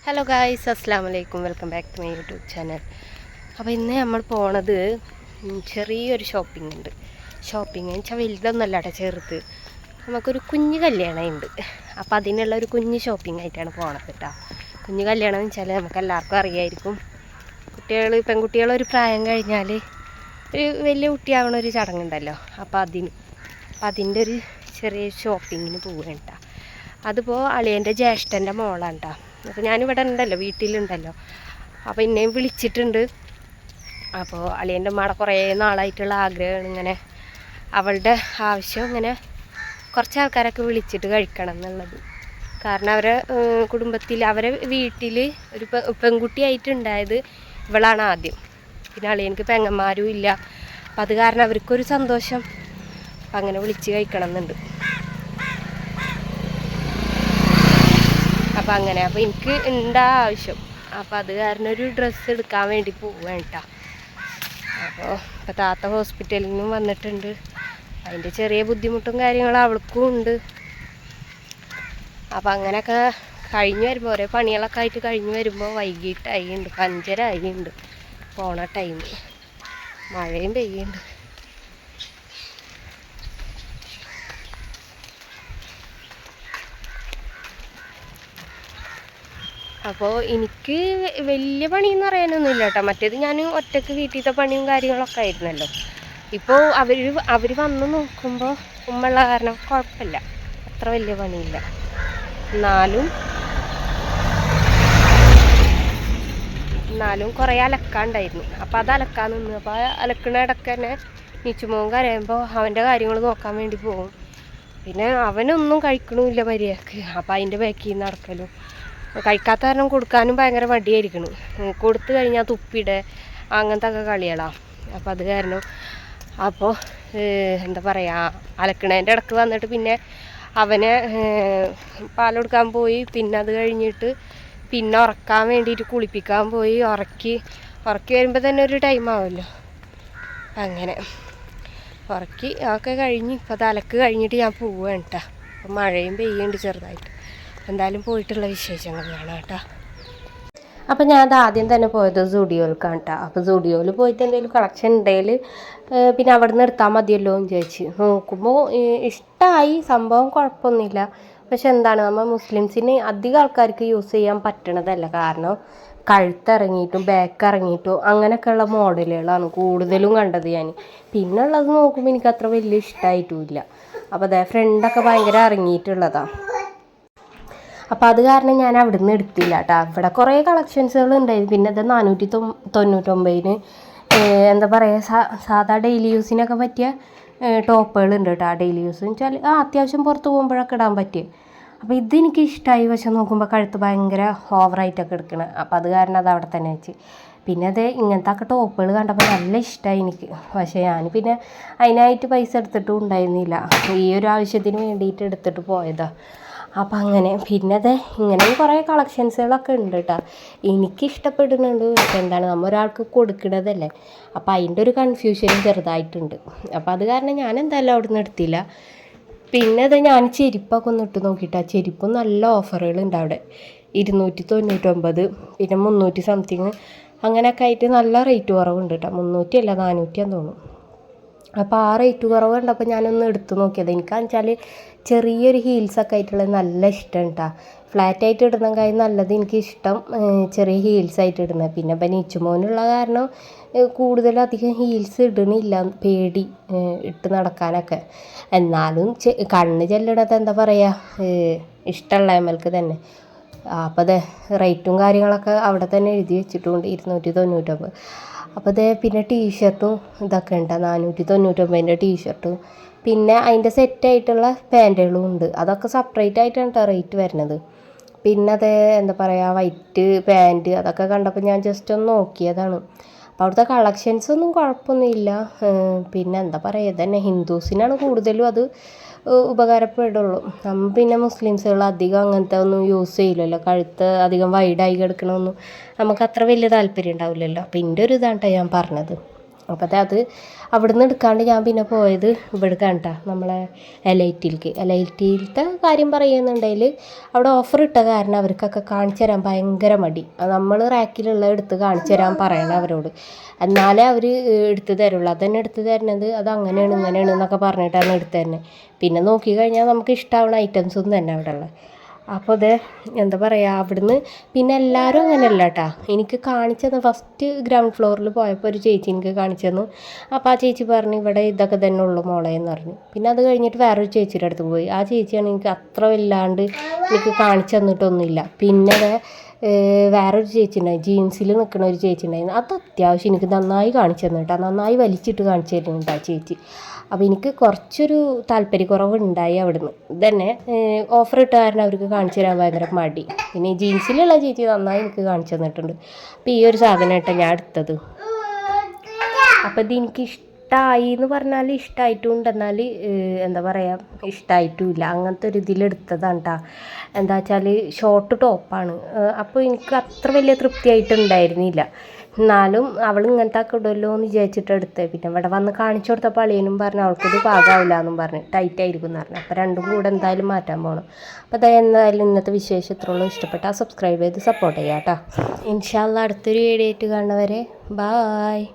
Hello guys, അസ്സലാമു അലൈക്കും. Welcome back to my YouTube channel. അപ്പോൾ ഇന്ന് നമ്മൾ പോണത് ചെറിയൊരു ഷോപ്പിംഗ് ഉണ്ട്. ഷോപ്പിംഗ് എന്ന് വെച്ചാൽ വലുതൊന്നുമല്ല കേട്ടോ, ചെറുത്. നമുക്കൊരു കുഞ്ഞ് കല്യാണം ഉണ്ട്. അപ്പോൾ അതിനുള്ള ഒരു കുഞ്ഞ് ഷോപ്പിംഗ് ആയിട്ടാണ് പോണത് കേട്ടോ. കുഞ്ഞ് കല്യാണം എന്ന് വെച്ചാൽ നമുക്ക് എല്ലാവർക്കും അറിയായിരിക്കും. പെൺകുട്ടികളൊരു പ്രായം കഴിഞ്ഞാൽ ഒരു വലിയ കുട്ടിയാവണ ഒരു ചടങ്ങുണ്ടല്ലോ. അപ്പോൾ അതിൻ്റെ ഒരു ചെറിയ ഷോപ്പിങ്ങിന് പോവുകയാണ് കേട്ടോ. അതിപ്പോൾ അളിയൻ്റെ ജ്യേഷ്ഠൻ്റെ മോളാണ് കേട്ടോ. അപ്പോൾ ഞാനിവിടെ ഉണ്ടല്ലോ, വീട്ടിലുണ്ടല്ലോ. അപ്പോൾ എന്നെയും വിളിച്ചിട്ടുണ്ട്. അപ്പോൾ അളിയൻ്റെ ഉമ്മയുടെ കുറേ നാളായിട്ടുള്ള ആഗ്രഹമാണ് ഇങ്ങനെ, അവളുടെ ആവശ്യം ഇങ്ങനെ കുറച്ച് ആൾക്കാരൊക്കെ വിളിച്ചിട്ട് കഴിക്കണം എന്നുള്ളത്. കാരണം അവരെ കുടുംബത്തിൽ, അവരെ വീട്ടിൽ ഒരു പെൺകുട്ടിയായിട്ടുണ്ടായത് ഇവളാണ് ആദ്യം. പിന്നെ അളിയനക്ക് പെങ്ങന്മാരും ഇല്ല. അപ്പം അത് കാരണം അവർക്കൊരു സന്തോഷം. അപ്പം അങ്ങനെ വിളിച്ച് കഴിക്കണം എന്നുണ്ട്. അപ്പം അങ്ങനെ, അപ്പോൾ എനിക്ക് ഉണ്ടാ ആവശ്യം. അപ്പോൾ അത് കാരണം ഒരു ഡ്രസ്സ് എടുക്കാൻ വേണ്ടി പോവുകയാണ് കേട്ടോ. അപ്പോൾ താത്ത ഹോസ്പിറ്റലിൽ നിന്നും വന്നിട്ടുണ്ട്. അതിൻ്റെ ചെറിയ ബുദ്ധിമുട്ടും കാര്യങ്ങളും അവൾക്കും ഉണ്ട്. അപ്പം അങ്ങനെയൊക്കെ കഴിഞ്ഞ് വരുമ്പോൾ, ഓരോ പണികളൊക്കെ ആയിട്ട് കഴിഞ്ഞ് വരുമ്പോൾ വൈകിട്ടായിട്ടുണ്ട്, 5:30 ആയിട്ടുണ്ട് പോണ ടൈം. മഴയും പെയ്യുന്നുണ്ട്. അപ്പോൾ എനിക്ക് വലിയ പണിയെന്ന് പറയാനൊന്നുമില്ല കേട്ടോ. മറ്റേത് ഞാൻ ഒറ്റയ്ക്ക് വീട്ടിലത്തെ പണിയും കാര്യങ്ങളൊക്കെ ആയിരുന്നല്ലോ. ഇപ്പോൾ അവർ വന്ന് നോക്കുമ്പോൾ ഉമ്മയുള്ള കാരണം കുഴപ്പമില്ല, അത്ര വലിയ പണിയില്ല. എന്നാലും കുറേ അലക്കാണ്ടായിരുന്നു. അപ്പോൾ അത് അലക്കാൻ നിന്ന്. അപ്പോൾ അലക്കണ ഇടയ്ക്ക് തന്നെ നീച്ചുമോൻ കരയുമ്പോൾ അവൻ്റെ കാര്യങ്ങൾ നോക്കാൻ വേണ്ടി പോകും. പിന്നെ അവനൊന്നും കഴിക്കണമില്ല മര്യാദക്ക്. അപ്പോൾ അതിൻ്റെ ബാക്കിൽ നിന്ന് നടക്കലും, കഴിക്കാത്ത കാരണം കൊടുക്കാനും ഭയങ്കര മടിയായിരിക്കണം. കൊടുത്തു കഴിഞ്ഞാൽ തുപ്പിടെ അങ്ങനത്തെ ഒക്കെ കളികളാണ്. അപ്പോൾ അത് കാരണം അപ്പോൾ എന്താ പറയുക, അലക്കണേൻ്റെ ഇടയ്ക്ക് വന്നിട്ട് പിന്നെ അവനെ പാലെടുക്കാൻ പോയി. പിന്നെ അത് കഴിഞ്ഞിട്ട് പിന്നെ ഉറക്കാൻ വേണ്ടിയിട്ട് കുളിപ്പിക്കാൻ പോയി. ഉറക്കി വരുമ്പോൾ തന്നെ ഒരു ടൈം ആവുമല്ലോ. അങ്ങനെ ഉറക്കി ഒക്കെ കഴിഞ്ഞ് ഇപ്പോൾ അലക്ക് കഴിഞ്ഞിട്ട് ഞാൻ പോവുകയാണ് കേട്ടോ. അപ്പം മഴയും പെയ്യുന്നുണ്ട് ചെറുതായിട്ട്. എന്തായാലും പോയിട്ടുള്ള വിശേഷങ്ങൾ കാണാം കേട്ടോ. അപ്പം ഞാൻ അത് ആദ്യം തന്നെ പോയത് സുഡിയോയിലേക്കാണ് കേട്ടോ. അപ്പോൾ സുഡിയോയിൽ പോയിട്ട് എന്തെങ്കിലും കളക്ഷൻ ഉണ്ടെങ്കിൽ പിന്നെ അവിടെ നിന്ന് എടുത്താൽ മതിയല്ലോ എന്ന് ചോദിച്ച് നോക്കുമ്പോൾ ഇഷ്ടമായി സംഭവം, കുഴപ്പമൊന്നുമില്ല. പക്ഷെ എന്താണ്, നമ്മൾ മുസ്ലിംസിന് അധികം ആൾക്കാർക്ക് യൂസ് ചെയ്യാൻ പറ്റണതല്ല. കാരണം കഴുത്തിറങ്ങിയിട്ടും ബാക്ക് ഇറങ്ങിയിട്ടും അങ്ങനെയൊക്കെയുള്ള മോഡലുകളാണ് കൂടുതലും കണ്ടത് ഞാൻ. പിന്നെ ഉള്ളത് നോക്കുമ്പോൾ എനിക്ക് അത്ര വലിയ ഇഷ്ടമായിട്ടുമില്ല. അപ്പോൾ അതേ ഫ്രണ്ടൊക്കെ ഭയങ്കര ഇറങ്ങിയിട്ടുള്ളതാണ്. അപ്പോൾ അത് കാരണം ഞാൻ അവിടെ നിന്ന് എടുത്തില്ല കേട്ടോ. ഇവിടെ കുറേ കളക്ഷൻസുകൾ ഉണ്ടായിരുന്നു. പിന്നെ അത് 499 എന്താ പറയുക, സാധാ ഡെയിലി യൂസിനൊക്കെ പറ്റിയ ടോപ്പുകളുണ്ട് കേട്ടോ. ഡെയിലി യൂസ് എന്ന് വെച്ചാൽ അത്യാവശ്യം പുറത്ത് പോകുമ്പോഴൊക്കെ ഇടാൻ പറ്റിയ. അപ്പോൾ ഇതെനിക്ക് ഇഷ്ടമായി. പക്ഷെ നോക്കുമ്പോൾ കഴുത്ത് ഭയങ്കര ഓവറായിട്ടൊക്കെ എടുക്കണം. അപ്പോൾ അത് കാരണം അത് അവിടെ തന്നെ വെച്ച്. പിന്നെ അത് ഇങ്ങനത്തെ ഒക്കെ ടോപ്പുകൾ കണ്ടപ്പോൾ നല്ല ഇഷ്ടമായി എനിക്ക്. പക്ഷേ ഞാൻ പിന്നെ അതിനായിട്ട് പൈസ എടുത്തിട്ടും ഉണ്ടായിരുന്നില്ല. ഈ ഒരു ആവശ്യത്തിന് വേണ്ടിയിട്ട് എടുത്തിട്ട് പോയതാണ്. അപ്പം അങ്ങനെ പിന്നെ അത് ഇങ്ങനെ കുറേ കളക്ഷൻസുകളൊക്കെ ഉണ്ട് കേട്ടോ. എനിക്കിഷ്ടപ്പെടുന്നുണ്ട്. പക്ഷെ എന്താണ്, നമ്മൾ ഒരാൾക്ക് കൊടുക്കണതല്ലേ. അപ്പം അതിൻ്റെ ഒരു കൺഫ്യൂഷനും ചെറുതായിട്ടുണ്ട്. അപ്പം അത് കാരണം ഞാൻ എന്തായാലും അവിടെ നിന്ന് എടുത്തില്ല. പിന്നെ അത് ഞാൻ ചെരുപ്പൊക്കെ ഒന്ന് ഇട്ട് നോക്കിയിട്ടാണ്. ചെരുപ്പും നല്ല ഓഫറുകളുണ്ട് അവിടെ. 299, പിന്നെ 300 സംതിങ് അങ്ങനെയൊക്കെ ആയിട്ട് നല്ല റേറ്റ് കുറവുണ്ട് കേട്ടോ. 300 അല്ല 400 ആണെന്ന് തോന്നുന്നു. അപ്പോൾ ആ റേറ്റ് കുറവ് കണ്ടപ്പോൾ ഞാനൊന്ന് എടുത്ത് നോക്കിയത്. എനിക്കാണെന്ന് വെച്ചാൽ ചെറിയൊരു ഹീൽസൊക്കെ ആയിട്ടുള്ളത് നല്ല ഇഷ്ടമാണ് കേട്ടോ. ഫ്ലാറ്റായിട്ട് ഇടുന്നതിനേക്കാളും നല്ലത് എനിക്കിഷ്ടം ചെറിയ ഹീൽസായിട്ട് ഇടുന്നത്. പിന്നെ ഇപ്പം നീച്ചുമോനുള്ള കാരണം കൂടുതലധികം ഹീൽസ് ഇടണില്ല, പേടി ഇട്ട് നടക്കാനൊക്കെ. എന്നാലും കണ്ണ് ചെല്ലണത് എന്താ പറയുക, ഇഷ്ടമുള്ള എമ്മൽക്ക് തന്നെ. അപ്പോൾ അതെ റേറ്റും കാര്യങ്ങളൊക്കെ അവിടെ തന്നെ എഴുതി വെച്ചിട്ടുണ്ട്, 299. അപ്പോൾ അതേ പിന്നെ ടീഷർട്ടും ഇതൊക്കെ ഉണ്ട്, 499 ടീഷർട്ടും. പിന്നെ അതിൻ്റെ സെറ്റായിട്ടുള്ള പാൻറ്റുകളും ഉണ്ട്. അതൊക്കെ സെപ്പറേറ്റ് ആയിട്ടാണ് കേട്ടോ റേറ്റ് വരുന്നത്. പിന്നെ അതേ എന്താ പറയുക, വൈറ്റ് പാൻറ്റ് അതൊക്കെ കണ്ടപ്പോൾ ഞാൻ ജസ്റ്റ് ഒന്ന് നോക്കിയതാണ്. അപ്പോൾ അവിടുത്തെ കളക്ഷൻസൊന്നും കുഴപ്പമൊന്നുമില്ല. പിന്നെ എന്താ പറയുക, ഇതന്നെ ഹിന്ദുസിനാണ് കൂടുതലും അത് ഉപകാരപ്പെടുള്ളൂ. നമ്മൾ പിന്നെ മുസ്ലിംസുകൾ അധികം അങ്ങനത്തെ ഒന്നും യൂസ് ചെയ്യില്ലല്ലോ. കഴുത്ത് അധികം വൈഡായി കിടക്കണമൊന്നും നമുക്ക് അത്ര വലിയ താല്പര്യം ഉണ്ടാവില്ലല്ലോ. അപ്പോൾ എൻ്റെ ഒരു ഇതാണ് ഞാൻ പറഞ്ഞത്. അപ്പോൾ അത് അവിടുന്ന് എടുക്കാണ്ട് ഞാൻ പിന്നെ പോയത് ഇവിടെ കണ്ടാ നമ്മളെ എലൈറ്റിയിലത്തെ കാര്യം പറയുന്നുണ്ടെങ്കിൽ അവിടെ ഓഫർ ഇട്ട കാരണം അവർക്കൊക്കെ കാണിച്ചു തരാൻ ഭയങ്കര മടി. നമ്മൾ റാക്കിലുള്ള എടുത്ത് കാണിച്ചു തരാൻ പറയണം അവരോട്, എന്നാലേ അവർ എടുത്ത് തരുള്ളൂ. അതന്നെ എടുത്ത് തരുന്നത് അത് അങ്ങനെയാണ് ഇങ്ങനെയാണ് എന്നൊക്കെ പറഞ്ഞിട്ടാണ് എടുത്ത് തരുന്നത്. പിന്നെ നോക്കി കഴിഞ്ഞാൽ നമുക്ക് ഇഷ്ടമാവുന്ന ഐറ്റംസൊന്നും തന്നെ അവിടെ ഉള്ളത്. അപ്പോൾ അത് എന്താ പറയുക, അവിടുന്ന് പിന്നെ എല്ലാവരും അങ്ങനെയല്ല കേട്ടോ. എനിക്ക് കാണിച്ചത് ഫസ്റ്റ് ഗ്രൗണ്ട് ഫ്ലോറിൽ പോയപ്പോൾ ഒരു ചേച്ചി എനിക്ക് കാണിച്ചു തന്നു. അപ്പോൾ ആ ചേച്ചി പറഞ്ഞു ഇവിടെ ഇതൊക്കെ തന്നെ ഉള്ളു മോളെ എന്ന് പറഞ്ഞു. പിന്നെ അത് കഴിഞ്ഞിട്ട് വേറൊരു ചേച്ചിയുടെ അടുത്ത് പോയി. ആ ചേച്ചിയാണ് എനിക്ക് അത്ര വല്ലാണ്ട് എനിക്ക് കാണിച്ചു തന്നിട്ടൊന്നുമില്ല. പിന്നെ വേറൊരു ചേച്ചി ഉണ്ടായി, ജീൻസിൽ നിൽക്കുന്ന ഒരു ചേച്ചി ഉണ്ടായിരുന്നു. അത് അത്യാവശ്യം എനിക്ക് നന്നായി കാണിച്ചു തന്നു കേട്ടോ, നന്നായി വലിച്ചിട്ട് കാണിച്ചു തരുന്നുണ്ട് ആ ചേച്ചി. അപ്പോൾ എനിക്ക് കുറച്ചൊരു താല്പര്യക്കുറവുണ്ടായി അവിടുന്ന്. ഇതന്നെ ഓഫർ ഇട്ട കാരണം അവർക്ക് കാണിച്ചു തരാൻ ഭയങ്കര മടി. പിന്നെ ഈ ജീൻസിലുള്ള ചേച്ചി നന്നായി എനിക്ക് കാണിച്ചു തന്നിട്ടുണ്ട്. അപ്പോൾ ഈ ഒരു സാധനം കേട്ടോ ഞാൻ എടുത്തത്. അപ്പോൾ ഇത് എനിക്ക് ഇഷ്ടമായി എന്ന് പറഞ്ഞാൽ ഇഷ്ടമായിട്ടും എന്നാൽ എന്താ പറയുക ഇഷ്ടമായിട്ടുമില്ല, അങ്ങനത്തെ ഒരു ഇതിലെടുത്തതാണ് കേട്ടോ. എന്താ വെച്ചാൽ ഷോർട്ട് ടോപ്പാണ്. അപ്പോൾ എനിക്ക് അത്ര വലിയ തൃപ്തിയായിട്ടുണ്ടായിരുന്നില്ല. എന്നാലും അവൾ ഇങ്ങനത്തെ ഒക്കെ ഇടുമല്ലോ എന്ന് വിചാരിച്ചിട്ട് എടുത്തത്. പിന്നെ ഇവിടെ വന്ന് കാണിച്ചു കൊടുത്തപ്പോൾ അളിയനും പറഞ്ഞു അവൾക്കിത് പാകാവില്ല എന്നും പറഞ്ഞു, ടൈറ്റ് ആയിരിക്കും എന്ന് പറഞ്ഞു. അപ്പോൾ രണ്ടും കൂടെ എന്തായാലും മാറ്റാൻ പോകണം. അപ്പോൾ അതായത് എന്തായാലും ഇന്നത്തെ വിശേഷം ഇത്രയുള്ളൂ. ഇഷ്ടപ്പെട്ടാൽ സബ്സ്ക്രൈബ് ചെയ്ത് സപ്പോർട്ട് ചെയ്യാം കേട്ടോ. ഇൻഷാ അല്ലാഹ് അടുത്തൊരു വീഡിയോ ആയിട്ട് കാണുന്നവരെ ബായ്.